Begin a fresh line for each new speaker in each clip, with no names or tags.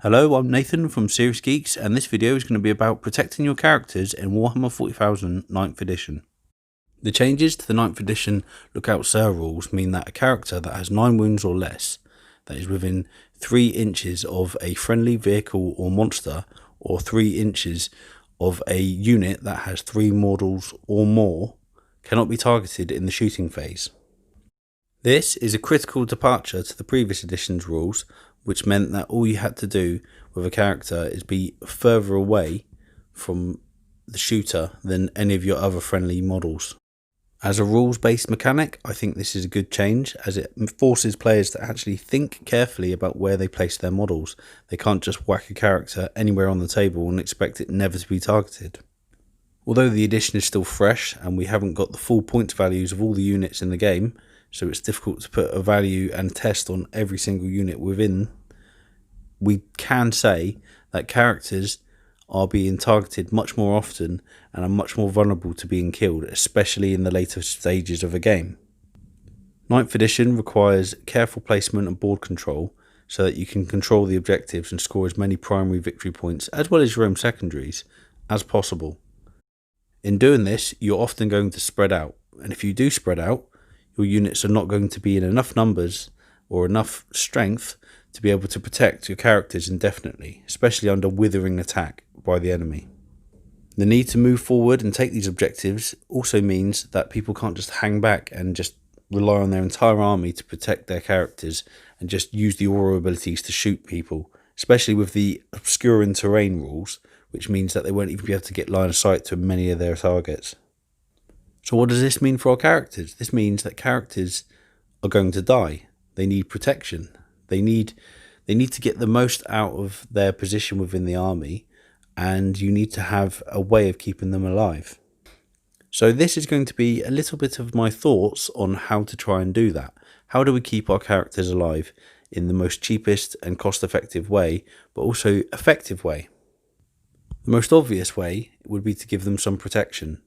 Hello, I'm Nathan from Serious Geeks, and this video is going to be about protecting your characters in Warhammer 40,000 9th edition. The changes to the 9th edition Lookout Sir rules mean that a character that has 9 wounds or less, that is within 3 inches of a friendly vehicle or monster, or 3 inches of a unit that has 3 models or more, cannot be targeted in the shooting phase. This is a critical departure to the previous edition's rules, which meant that all you had to do with a character is be further away from the shooter than any of your other friendly models. As a rules-based mechanic, I think this is a good change, as it forces players to actually think carefully about where they place their models. They can't just whack a character anywhere on the table and expect it never to be targeted. Although the edition is still fresh and we haven't got the full point values of all the units in the game, so it's difficult to put a value and test on every single unit within, we can say that characters are being targeted much more often and are much more vulnerable to being killed, especially in the later stages of a game. 9th edition requires careful placement and board control so that you can control the objectives and score as many primary victory points, as well as your own secondaries, as possible. In doing this, you're often going to spread out, and if you do spread out, your units are not going to be in enough numbers or enough strength to be able to protect your characters indefinitely, especially under withering attack by the enemy. The need to move forward and take these objectives also means that people can't just hang back and just rely on their entire army to protect their characters and just use the aura abilities to shoot people, especially with the obscuring terrain rules, which means that they won't even be able to get line of sight to many of their targets. So what does this mean for our characters? This means that characters are going to die. They need protection. They need to get the most out of their position within the army, and you need to have a way of keeping them alive. So this is going to be a little bit of my thoughts on how to try and do that. How do we keep our characters alive in the most cheapest and cost-effective way, but also effective way? The most obvious way would be to give them some protection.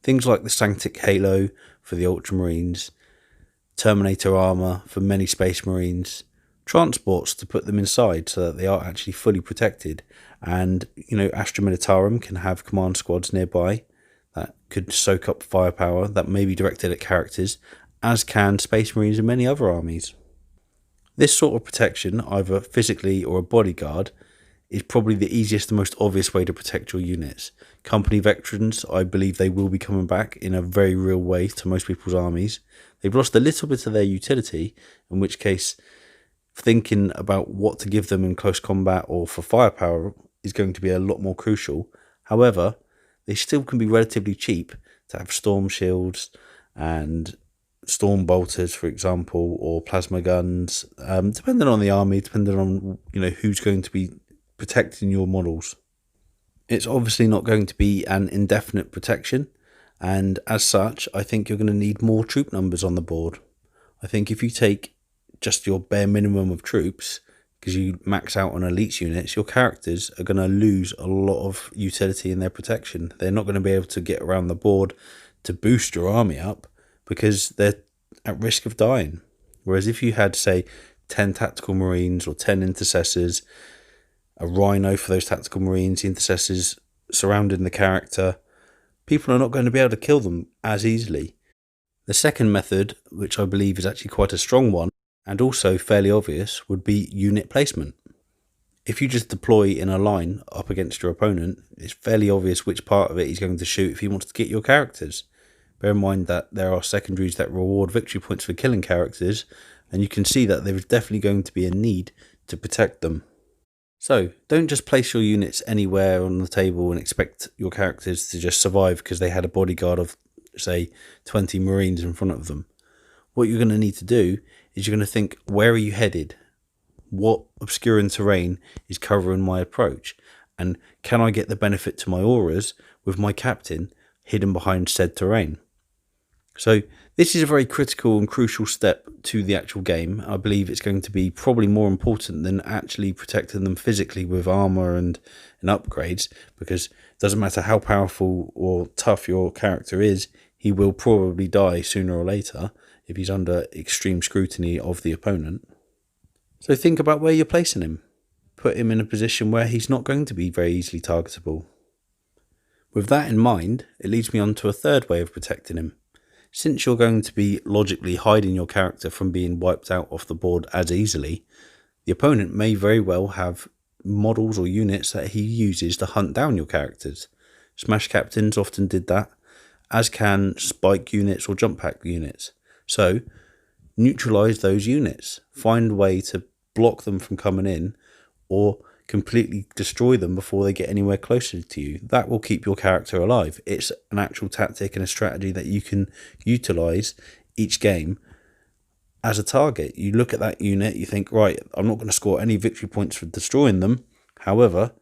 Things like the Tactica halo for the Ultramarines, Terminator armour for many Space Marines, transports to put them inside so that they are actually fully protected, and Astra Militarum can have command squads nearby that could soak up firepower that may be directed at characters, as can Space Marines and many other armies. This sort of protection, either physically or a bodyguard, is probably the easiest and most obvious way to protect your units. Company veterans, I believe they will be coming back in a very real way to most people's armies. They've lost a little bit of their utility, in which case thinking about what to give them in close combat or for firepower is going to be a lot more crucial. However, they still can be relatively cheap to have storm shields and storm bolters, for example, or plasma guns, depending on the army, depending on who's going to be protecting your models. It's obviously not going to be an indefinite protection, and as such, I think you're going to need more troop numbers on the board. I think if you take just your bare minimum of troops, because you max out on elites units, your characters are going to lose a lot of utility in their protection. They're not going to be able to get around the board to boost your army up because they're at risk of dying. Whereas if you had, say, 10 tactical marines or 10 intercessors, a rhino for those tactical marines, the intercessors surrounding the character, people are not going to be able to kill them as easily. The second method, which I believe is actually quite a strong one, and also fairly obvious, would be unit placement. If you just deploy in a line up against your opponent, it's fairly obvious which part of it he's going to shoot if he wants to get your characters. Bear in mind that there are secondaries that reward victory points for killing characters, and you can see that there is definitely going to be a need to protect them. So, don't just place your units anywhere on the table and expect your characters to just survive because they had a bodyguard of, say, 20 Marines in front of them. What you're going to need to do is you're going to think, where are you headed? What obscuring terrain is covering my approach? And can I get the benefit to my auras with my captain hidden behind said terrain? So this is a very critical and crucial step to the actual game. I believe it's going to be probably more important than actually protecting them physically with armor and upgrades, because it doesn't matter how powerful or tough your character is, he will probably die sooner or later if he's under extreme scrutiny of the opponent. So think about where you're placing him. put him in a position where he's not going to be very easily targetable. With that in mind, it leads me on to a third way of protecting him. Since you're going to be logically hiding your character from being wiped out off the board as easily, the opponent may very well have models or units that he uses to hunt down your characters. Smash Captains often did that, as can spike units or jump pack units. So, neutralise those units. Find a way to block them from coming in, or completely destroy them before they get anywhere closer to you. That will keep your character alive. It's an actual tactic and a strategy that you can utilise each game as a target. You look at that unit, you think, right, I'm not going to score any victory points for destroying them. However,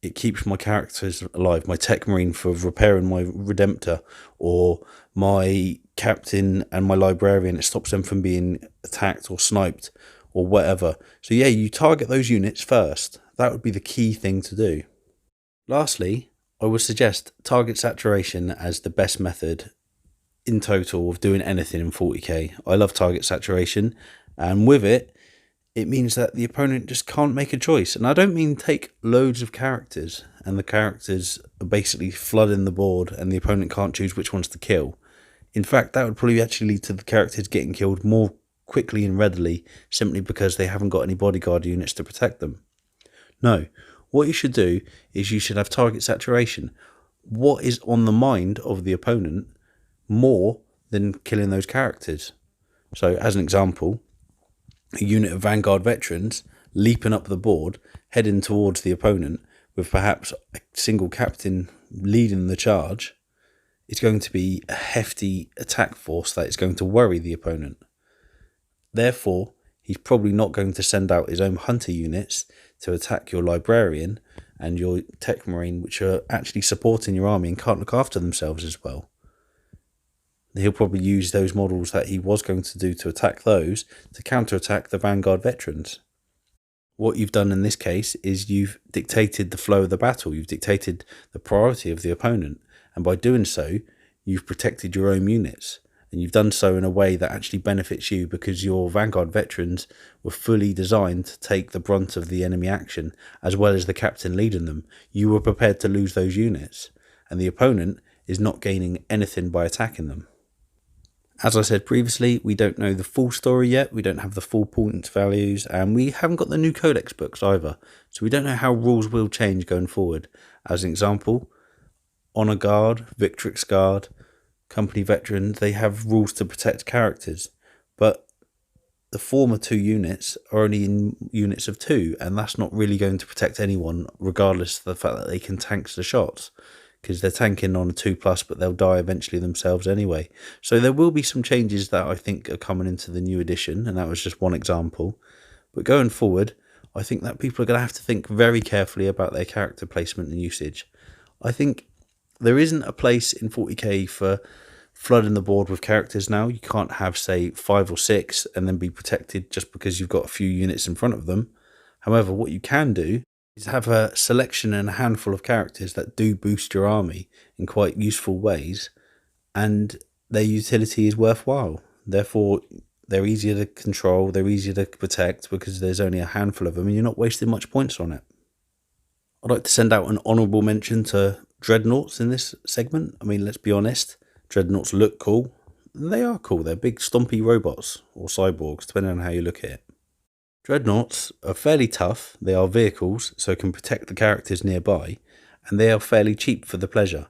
it keeps my characters alive. My Tech Marine for repairing my Redemptor, or my Captain and my Librarian, it stops them from being attacked or sniped or whatever. So yeah, you target those units first. That would be the key thing to do. Lastly, I would suggest target saturation as the best method in total of doing anything in 40k. I love target saturation, and with it, it means that the opponent just can't make a choice. And I don't mean take loads of characters and the characters are basically flooding the board and the opponent can't choose which ones to kill. In fact, that would probably actually lead to the characters getting killed more quickly and readily, simply because they haven't got any bodyguard units to protect them. No, what you should do is you should have target saturation. What is on the mind of the opponent more than killing those characters? So as an example, a unit of Vanguard veterans leaping up the board, heading towards the opponent with perhaps a single captain leading the charge, is going to be a hefty attack force that is going to worry the opponent. Therefore, he's probably not going to send out his own hunter units to attack your Librarian and your Tech Marine, which are actually supporting your army and can't look after themselves as well. He'll probably use those models that he was going to do to attack those to counterattack the Vanguard veterans. What you've done in this case is you've dictated the flow of the battle, you've dictated the priority of the opponent, and by doing so, you've protected your own units. And you've done so in a way that actually benefits you, because your Vanguard veterans were fully designed to take the brunt of the enemy action, as well as the captain leading them. You were prepared to lose those units, and the opponent is not gaining anything by attacking them. As I said previously, we don't know the full story yet, we don't have the full point values, and we haven't got the new codex books either, so we don't know how rules will change going forward. As an example, Honour Guard, Victrix Guard, Company Veterans, they have rules to protect characters, but the former two units are only in units of 2, and that's not really going to protect anyone, regardless of the fact that they can tank the shots, because they're tanking on a 2+, but they'll die eventually themselves anyway. So there will be some changes that I think are coming into the new edition, and that was just one example. But going forward, I think that people are going to have to think very carefully about their character placement and usage. I think there isn't a place in 40k for flooding the board with characters now. You can't have, say, 5 or 6 and then be protected just because you've got a few units in front of them. However, what you can do is have a selection and a handful of characters that do boost your army in quite useful ways, and their utility is worthwhile. Therefore, they're easier to control, they're easier to protect, because there's only a handful of them and you're not wasting much points on it. I'd like to send out an honourable mention to Dreadnoughts in this segment. I mean, let's be honest, Dreadnoughts look cool. They are cool, they're big stompy robots, or cyborgs, depending on how you look at it. Dreadnoughts are fairly tough, they are vehicles, so can protect the characters nearby, and they are fairly cheap for the pleasure.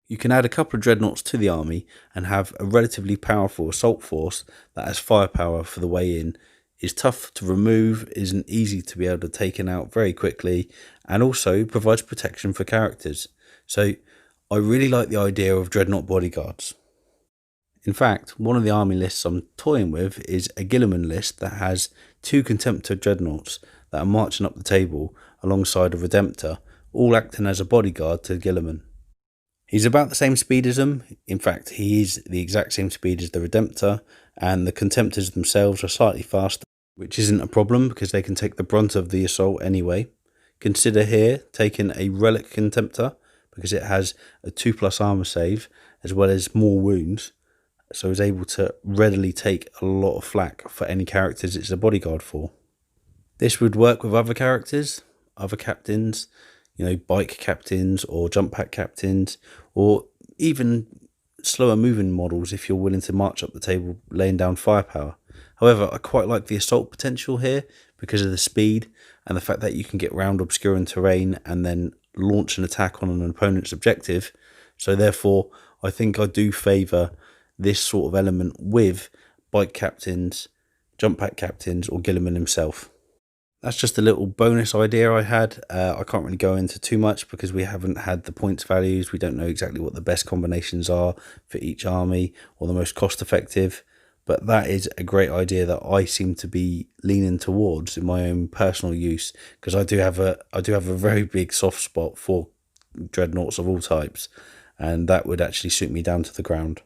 You can add a couple of Dreadnoughts to the army and have a relatively powerful assault force that has firepower for the way in, is tough to remove, isn't easy to be able to take out very quickly, and also provides protection for characters. So I really like the idea of Dreadnought bodyguards. In fact, one of the army lists I'm toying with is a Guilliman list that has 2 Contemptor Dreadnoughts that are marching up the table alongside a Redemptor, all acting as a bodyguard to Guilliman. He's about the same speed as them. In fact, he is the exact same speed as the Redemptor, and the Contemptors themselves are slightly faster, which isn't a problem because they can take the brunt of the assault anyway. Consider here taking a Relic Contemptor, because it has a 2+ armor save as well as more wounds, so is able to readily take a lot of flak for any characters it's a bodyguard for. This would work with other characters, other captains, bike captains or jump pack captains, or even slower moving models if you're willing to march up the table laying down firepower. However, I quite like the assault potential here because of the speed and the fact that you can get round obscuring terrain and then launch an attack on an opponent's objective. So therefore, I think I do favour this sort of element with bike captains, jump pack captains, or Gilliman himself. That's just a little bonus idea I had. I can't really go into too much because we haven't had the points values. We don't know exactly what the best combinations are for each army or the most cost effective. But that is a great idea that I seem to be leaning towards in my own personal use, because I do have a very big soft spot for dreadnoughts of all types, and that would actually suit me down to the ground.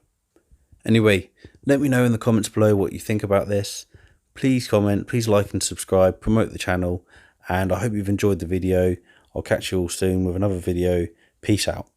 Anyway, let me know in the comments below what you think about this. Please comment, please like and subscribe, promote the channel, and I hope you've enjoyed the video. I'll catch you all soon with another video. Peace out.